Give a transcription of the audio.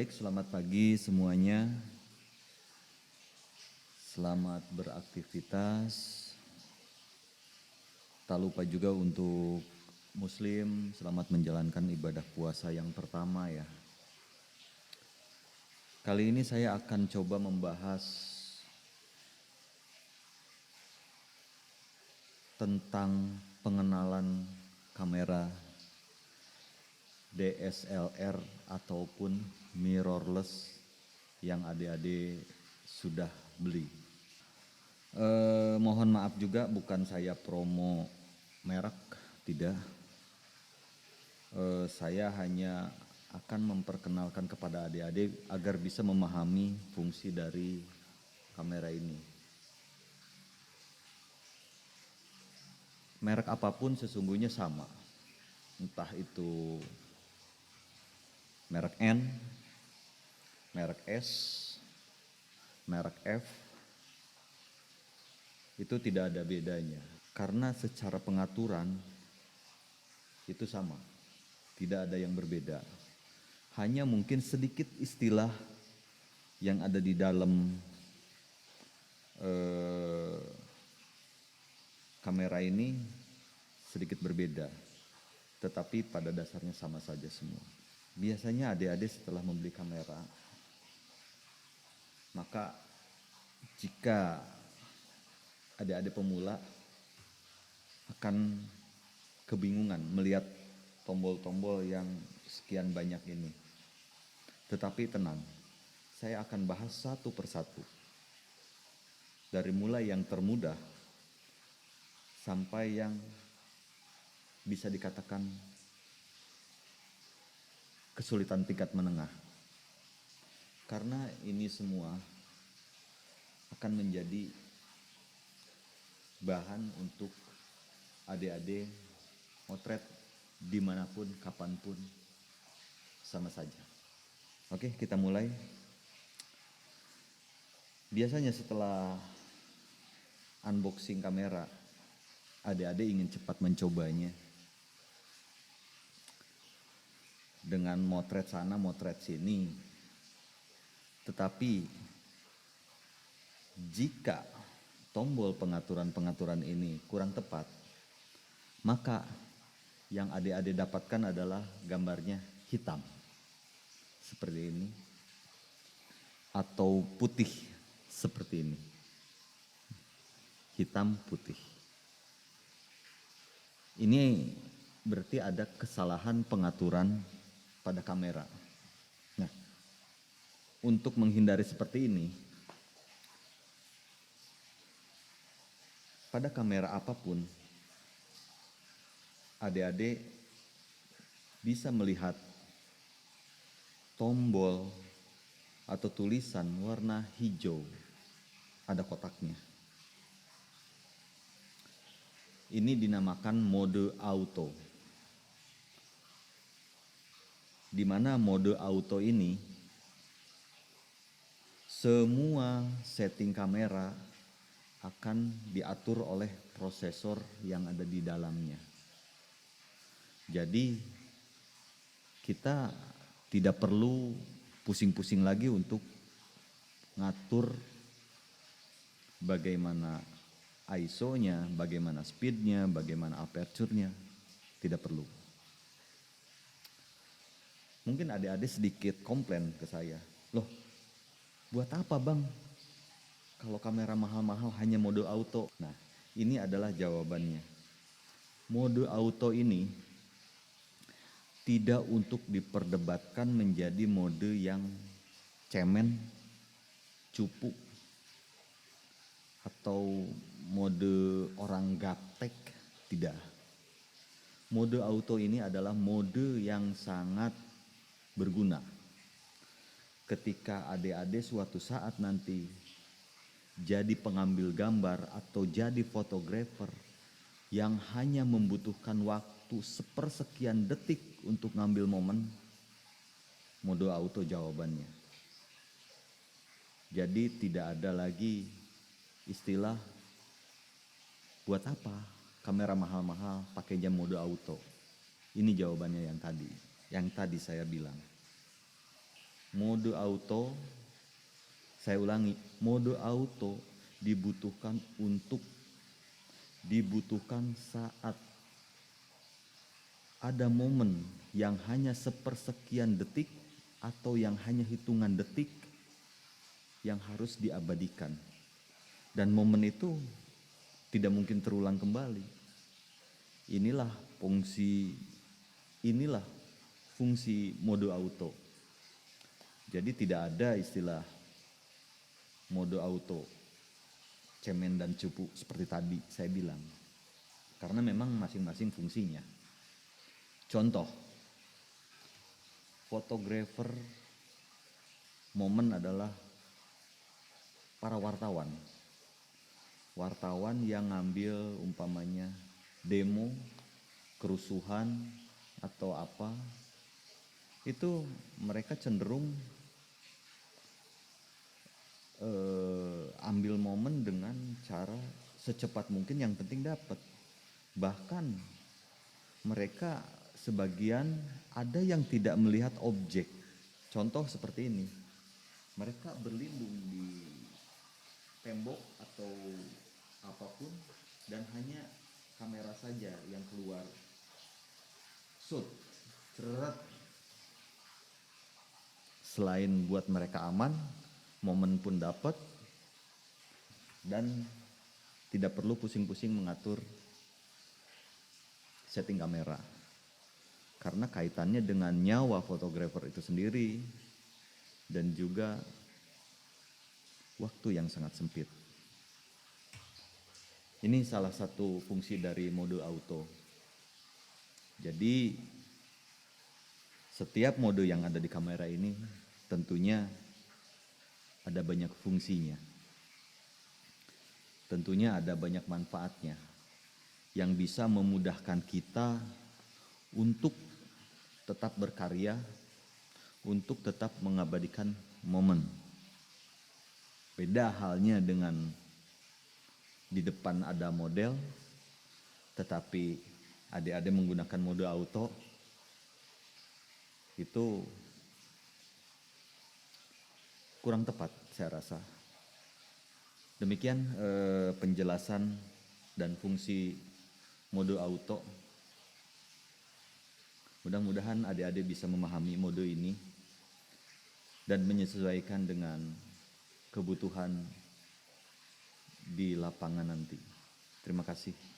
Baik, selamat pagi semuanya. Selamat beraktivitas. Tak lupa juga untuk Muslim, selamat menjalankan ibadah puasa yang pertama ya. Kali ini saya akan coba membahas tentang pengenalan kamera DSLR ataupun mirrorless yang adik-adik sudah beli. Mohon maaf juga bukan saya promo merek, tidak. Saya hanya akan memperkenalkan kepada adik-adik agar bisa memahami fungsi dari kamera ini. Merek apapun sesungguhnya sama, entah itu merek N, merek S, merek F, itu tidak ada bedanya. Karena secara pengaturan itu sama, tidak ada yang berbeda. Hanya mungkin sedikit istilah yang ada di dalam kamera ini sedikit berbeda, tetapi pada dasarnya sama saja semua. Biasanya adik-adik setelah membeli kamera, maka jika adik-adik pemula akan kebingungan melihat tombol-tombol yang sekian banyak ini. Tetapi tenang, saya akan bahas satu persatu. Dari mulai yang termudah sampai yang bisa dikatakan kesulitan tingkat menengah. Karena ini semua akan menjadi bahan untuk adik-adik motret dimanapun, kapanpun, sama saja. Oke, kita mulai. Biasanya setelah unboxing kamera, adik-adik ingin cepat mencobanya. Dengan motret sana, motret sini. Tetapi jika tombol pengaturan-pengaturan ini kurang tepat, maka yang adik-adik dapatkan adalah gambarnya hitam. Seperti ini. Atau putih seperti ini. Hitam putih. Ini berarti ada kesalahan pengaturan pada kamera. Nah, untuk menghindari seperti ini, pada kamera apapun, adik-adik bisa melihat tombol atau tulisan warna hijau, ada kotaknya. Ini dinamakan mode auto. Di mana mode auto ini semua setting kamera akan diatur oleh prosesor yang ada di dalamnya. Jadi kita tidak perlu pusing-pusing lagi untuk ngatur bagaimana ISO-nya, bagaimana speed-nya, bagaimana aperture-nya. Tidak perlu. Mungkin adik-adik sedikit komplain ke saya. Loh, buat apa bang? Kalau kamera mahal-mahal hanya mode auto. Nah, ini adalah jawabannya. Mode auto ini tidak untuk diperdebatkan menjadi mode yang cemen, cupu, atau mode orang gaptek, tidak. Mode auto ini adalah mode yang sangat berguna. Ketika adik-adik suatu saat nanti jadi pengambil gambar atau jadi fotografer yang hanya membutuhkan waktu sepersekian detik untuk ngambil momen, mode auto jawabannya. Jadi tidak ada lagi istilah buat apa kamera mahal-mahal pakai jam mode auto. Ini jawabannya yang tadi saya bilang. Mode auto, saya ulangi, mode auto dibutuhkan saat ada momen yang hanya sepersekian detik atau yang hanya hitungan detik yang harus diabadikan. Dan momen itu tidak mungkin terulang kembali. Inilah fungsi mode auto. Jadi tidak ada istilah mode auto cemen dan cupu seperti tadi saya bilang. Karena memang masing-masing fungsinya. Contoh, fotografer momen adalah para wartawan. Wartawan yang ngambil umpamanya demo, kerusuhan atau apa, itu mereka cenderung ambil momen dengan cara secepat mungkin, yang penting dapat. Bahkan mereka sebagian ada yang tidak melihat objek. Contoh seperti ini, mereka berlindung di tembok atau apapun dan hanya kamera saja yang keluar. Shoot, ceret. Selain buat mereka aman, momen pun dapat, dan tidak perlu pusing-pusing mengatur setting kamera. Karena kaitannya dengan nyawa fotografer itu sendiri dan juga waktu yang sangat sempit. Ini salah satu fungsi dari mode auto. Jadi setiap mode yang ada di kamera ini tentunya ada banyak fungsinya. Tentunya ada banyak manfaatnya yang bisa memudahkan kita untuk tetap berkarya, untuk tetap mengabadikan momen. Beda halnya dengan di depan ada model, tetapi adik-adik menggunakan mode auto, itu kurang tepat saya rasa. Demikian penjelasan dan fungsi mode auto. Mudah-mudahan adik-adik bisa memahami mode ini dan menyesuaikan dengan kebutuhan di lapangan nanti. Terima kasih.